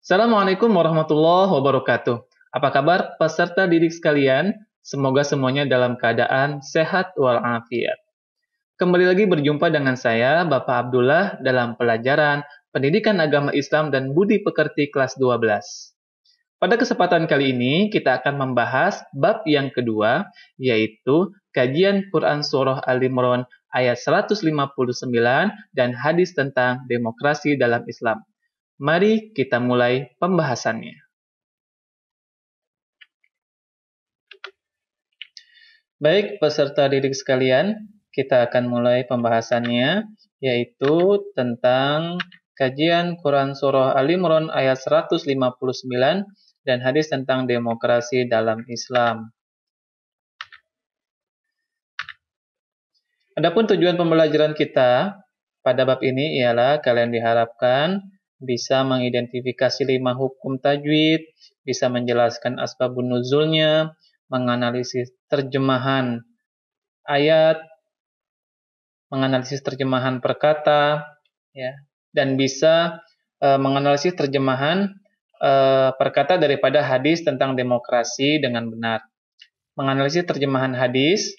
Assalamualaikum warahmatullahi wabarakatuh. Apa kabar peserta didik sekalian? Semoga semuanya dalam keadaan sehat walafiat. Kembali lagi berjumpa dengan saya, Bapak Abdullah, dalam pelajaran Pendidikan Agama Islam dan Budi Pekerti kelas 12. Pada kesempatan kali ini, kita akan membahas bab yang kedua, yaitu kajian Quran Surah Al-Imran ayat 159 dan hadis tentang demokrasi dalam Islam. Mari kita mulai pembahasannya. Baik, peserta didik sekalian, kita akan mulai pembahasannya, yaitu tentang kajian Quran Surah Al-Imran ayat 159 dan hadis tentang demokrasi dalam Islam. Adapun tujuan pembelajaran kita pada bab ini ialah kalian diharapkan bisa mengidentifikasi 5 hukum tajwid, bisa menjelaskan asbabun nuzulnya, menganalisis terjemahan ayat, menganalisis terjemahan perkata, ya, dan bisa menganalisis terjemahan perkata daripada hadis tentang demokrasi dengan benar. Menganalisis terjemahan hadis,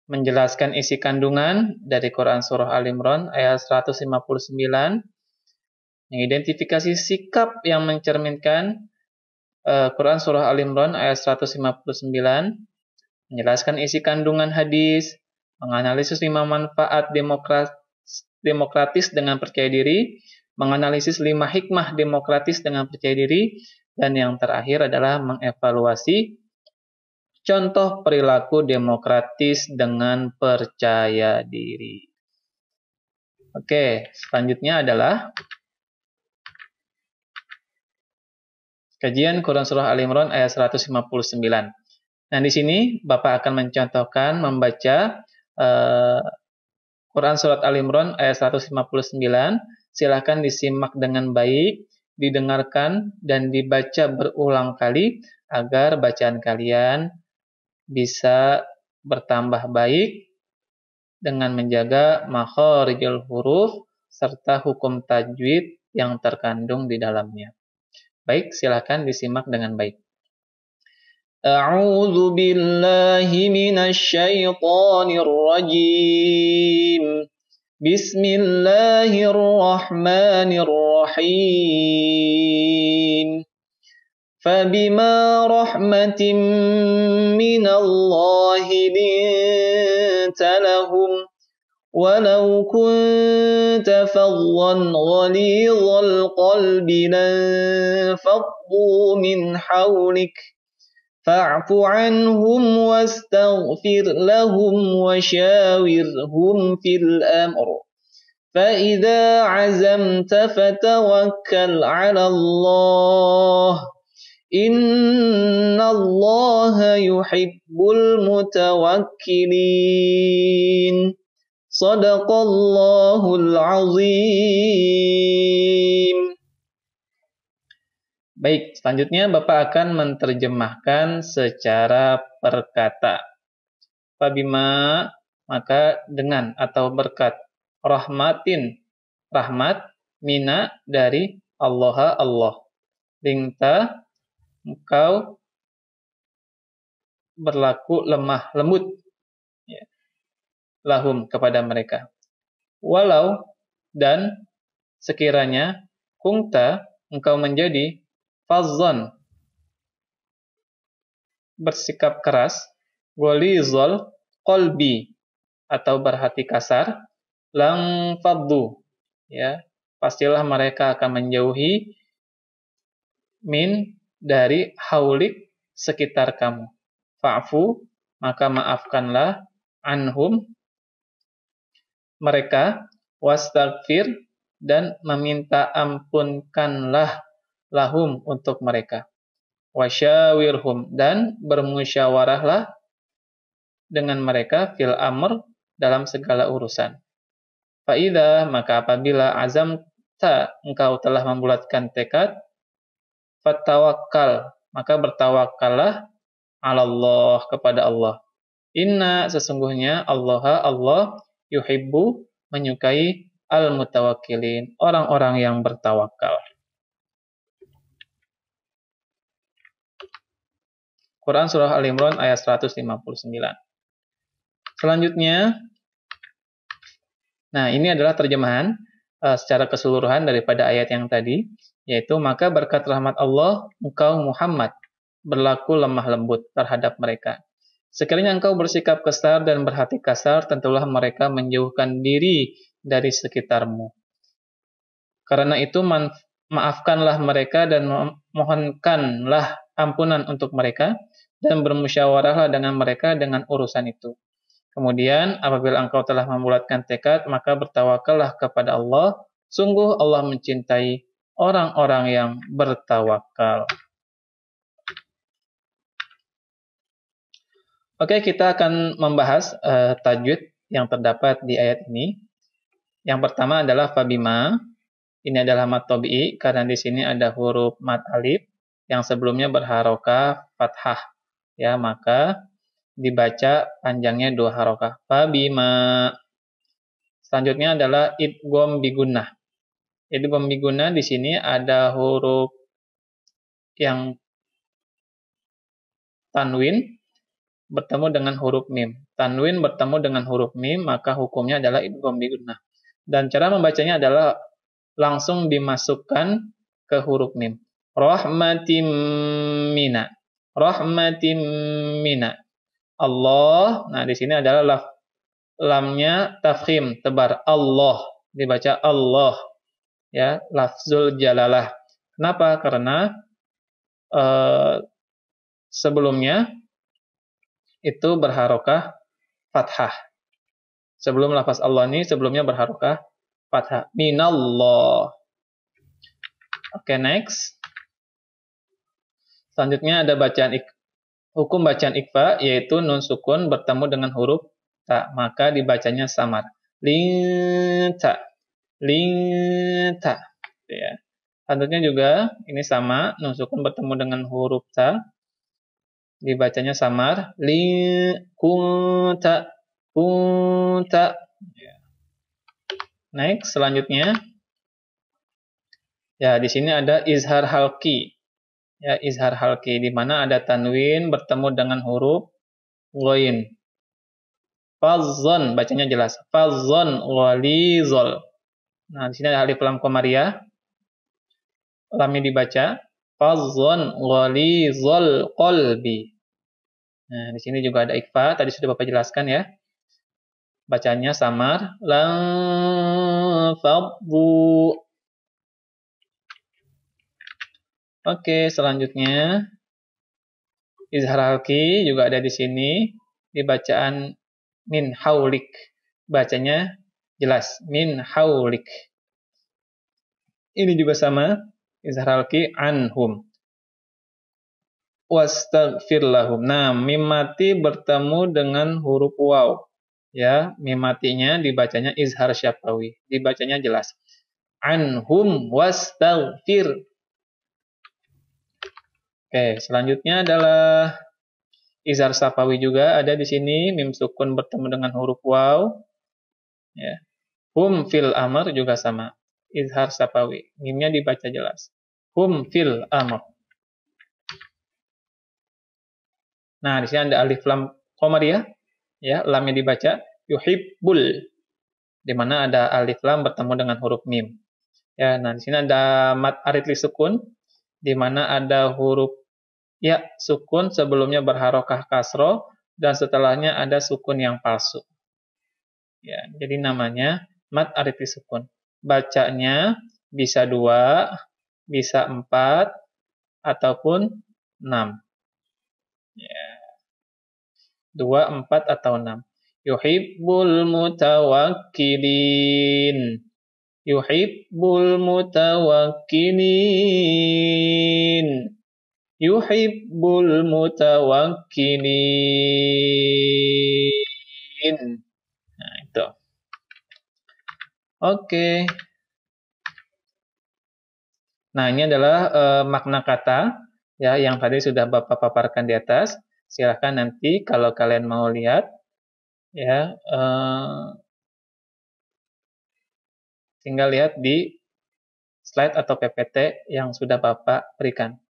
menjelaskan isi kandungan dari Quran Surah Al-Imran ayat 159, mengidentifikasi sikap yang mencerminkan Quran Surah Al-Imran ayat 159, menjelaskan isi kandungan hadis, menganalisis 5 manfaat demokratis dengan percaya diri, menganalisis 5 hikmah demokratis dengan percaya diri, dan yang terakhir adalah mengevaluasi contoh perilaku demokratis dengan percaya diri. Oke, selanjutnya adalah kajian Quran Surah Al-Imran ayat 159. Nah, di sini Bapak akan mencontohkan membaca Quran Surat Al-Imran ayat 159. Silakan disimak dengan baik, didengarkan, dan dibaca berulang kali agar bacaan kalian bisa bertambah baik dengan menjaga makharijul huruf serta hukum tajwid yang terkandung di dalamnya. Baik, silakan disimak dengan baik. A'udzu billahi minasy syaithanir rajim. Bismillahirrahmanirrahim. Fabima rahmatin minallahi linta lahum walau kunta faddan ghalidhal qalbi lanfaddu min hawlik fa'fu anhum wastaghfir lahum washawirhum fil amr فإذا عزمت فتوكل على الله إن الله يحب المتوكلين Sadaqallahul azim. Baik, selanjutnya Bapak akan menerjemahkan secara perkata. Fabima, maka dengan atau berkat, rahmatin, rahmat, mina dari Allah, Lingta, engkau berlaku lemah lembut, ya, lahum kepada mereka. Walau dan sekiranya kungta engkau menjadi fazzon bersikap keras, gholizol qalbi atau berhati kasar, lang faddu, ya, pastilah mereka akan menjauhi min dari haulik sekitar kamu. Fa'fu, maka maafkanlah, anhum mereka, wastaghfir, dan meminta ampunkanlah lahum untuk mereka, wasyawirhum, dan bermusyawarahlah dengan mereka fil amr dalam segala urusan. Fa'idha, maka apabila azamta engkau telah membulatkan tekad, fatawakkal, maka bertawakallah Allah kepada Allah. Inna, sesungguhnya Allah yuhibbu, menyukai al-mutawakkilin, orang-orang yang bertawakal. Quran Surah Al-Imran ayat 159. Selanjutnya, nah ini adalah terjemahan secara keseluruhan daripada ayat yang tadi, yaitu maka berkat rahmat Allah, engkau Muhammad berlaku lemah lembut terhadap mereka. Sekiranya engkau bersikap kasar dan berhati kasar, tentulah mereka menjauhkan diri dari sekitarmu. Karena itu maafkanlah mereka dan mohonkanlah ampunan untuk mereka dan bermusyawarahlah dengan mereka dengan urusan itu. Kemudian apabila engkau telah membulatkan tekad, maka bertawakallah kepada Allah. Sungguh Allah mencintai orang-orang yang bertawakal. Oke, kita akan membahas tajwid yang terdapat di ayat ini. Yang pertama adalah fabima. Ini adalah mad tabi'i karena di sini ada huruf mad alif yang sebelumnya berharokah fathah. Ya, maka dibaca panjangnya 2 harokah. Fabima. Selanjutnya adalah idgham bigunnah. Idgham bigunnah di sini ada huruf yang tanwin bertemu dengan huruf mim. Tanwin bertemu dengan huruf mim, maka hukumnya adalah idgham bigunnah. Dan cara membacanya adalah langsung dimasukkan ke huruf mim. Rahmatim mina. Rahmatim mina. Allah. Nah, di sini adalah lamnya tafkhim, tebar. Allah. Dibaca Allah. Ya, lafzul jalalah. Kenapa? Karena sebelumnya itu berharokah fathah. Sebelum lafaz Allah ini sebelumnya berharokah fathah. Minallah. Oke, next. Selanjutnya ada hukum bacaan ikhfa, yaitu nun sukun bertemu dengan huruf ta, maka dibacanya samar. Linta. Linta. Ya. Selanjutnya juga ini sama, nun sukun bertemu dengan huruf ta, dibacanya samar. Kunta. Kunta. Next, selanjutnya. Ya, di sini ada izhar halqi. Ya, izhar halqi di mana ada tanwin bertemu dengan huruf ghain. Fazzon, bacanya jelas. Fazzon ghalizol. Nah, di sini ada alif lam qamariyah. Lamnya dibaca fazzon ghalizol qalbi. Nah, di sini juga ada ikhfa, tadi sudah Bapak jelaskan ya. Bacanya samar. Lan faddu. Oke, selanjutnya izhar halqi juga ada di sini di bacaan min haulik. Bacanya jelas min haulik. Ini juga sama izhar halqi anhum. Wastaghfir lahum. Nah, mim mati bertemu dengan huruf waw. Ya, mim matinya dibacanya izhar syafawi. Dibacanya jelas. Anhum wastaghfir. Oke, selanjutnya adalah izhar syafawi juga ada di sini. Mim sukun bertemu dengan huruf waw. Ya. Hum fil amr juga sama. Izhar syafawi. Mimnya dibaca jelas. Hum fil amr. Nah, di sini ada alif lam qamariyah. Ya, lamnya dibaca yuhibbul. Di mana ada alif lam bertemu dengan huruf mim. Ya, nah di sini ada mad arid li sukun di mana ada huruf ya sukun sebelumnya berharokah kasro dan setelahnya ada sukun yang palsu. Ya, jadi namanya mad arid li sukun. Bacanya bisa 2, bisa 4 ataupun 6. Ya. 2, 4 atau 6. Yuhibbul mutawakkilin. Yuhibbul mutawakkilin. Yuhibbul mutawakkilin. Nah, itu. Oke. Nah, ini adalah makna kata ya yang tadi sudah Bapak paparkan di atas. Silahkan nanti kalau kalian mau lihat ya tinggal lihat di slide atau PPT yang sudah Bapak berikan.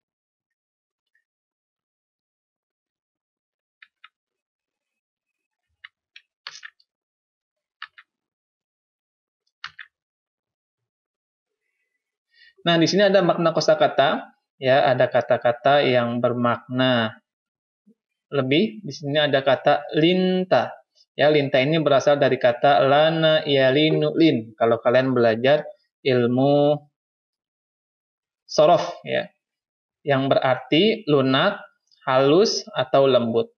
Nah, di sini ada makna kosakata, ya, ada kata-kata yang bermakna lebih. Di sini ada kata linta. Ya, linta ini berasal dari kata lana yalinu lin. Kalau kalian belajar ilmu sorof, ya, yang berarti lunak, halus, atau lembut.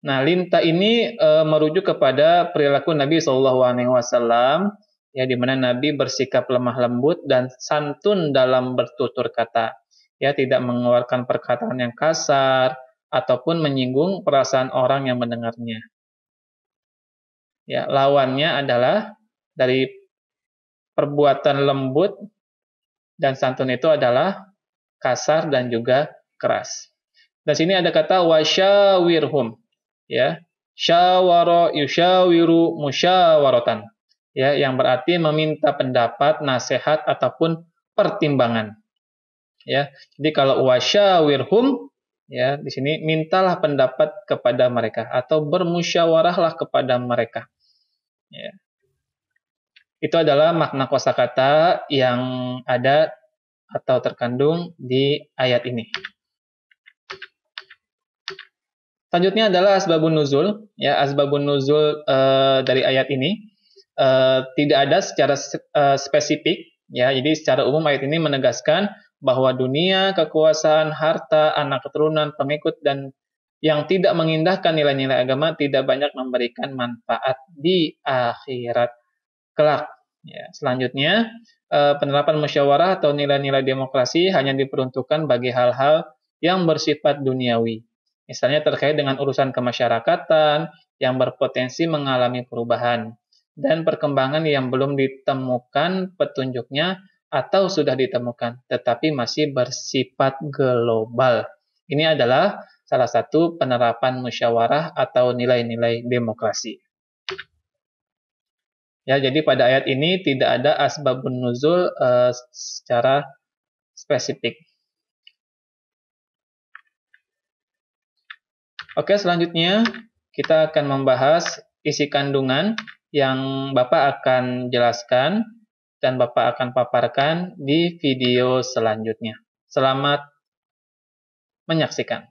Nah, linta ini merujuk kepada perilaku Nabi SAW, ya, di mana Nabi bersikap lemah lembut dan santun dalam bertutur kata, ya, tidak mengeluarkan perkataan yang kasar ataupun menyinggung perasaan orang yang mendengarnya. Ya, lawannya adalah dari perbuatan lembut dan santun itu adalah kasar dan juga keras. Dan sini ada kata wasyawirhum, ya, syawara yusyawiru musyawaratan, ya, yang berarti meminta pendapat, nasihat ataupun pertimbangan, ya. Jadi kalau wasyawirhum, ya, di sini mintalah pendapat kepada mereka atau bermusyawarahlah kepada mereka, ya. Itu adalah makna kosakata yang ada atau terkandung di ayat ini. Selanjutnya adalah asbabun nuzul, ya, asbabun nuzul dari ayat ini tidak ada secara spesifik, ya. Jadi secara umum ayat ini menegaskan bahwa dunia, kekuasaan, harta, anak keturunan, pengikut dan yang tidak mengindahkan nilai-nilai agama tidak banyak memberikan manfaat di akhirat kelak. Ya, selanjutnya penerapan musyawarah atau nilai-nilai demokrasi hanya diperuntukkan bagi hal-hal yang bersifat duniawi. Misalnya terkait dengan urusan kemasyarakatan yang berpotensi mengalami perubahan dan perkembangan yang belum ditemukan petunjuknya atau sudah ditemukan tetapi masih bersifat global. Ini adalah salah satu penerapan musyawarah atau nilai-nilai demokrasi. Ya, jadi pada ayat ini tidak ada asbabun nuzul secara spesifik. Oke, selanjutnya kita akan membahas isi kandungan yang Bapak akan jelaskan dan Bapak akan paparkan di video selanjutnya. Selamat menyaksikan.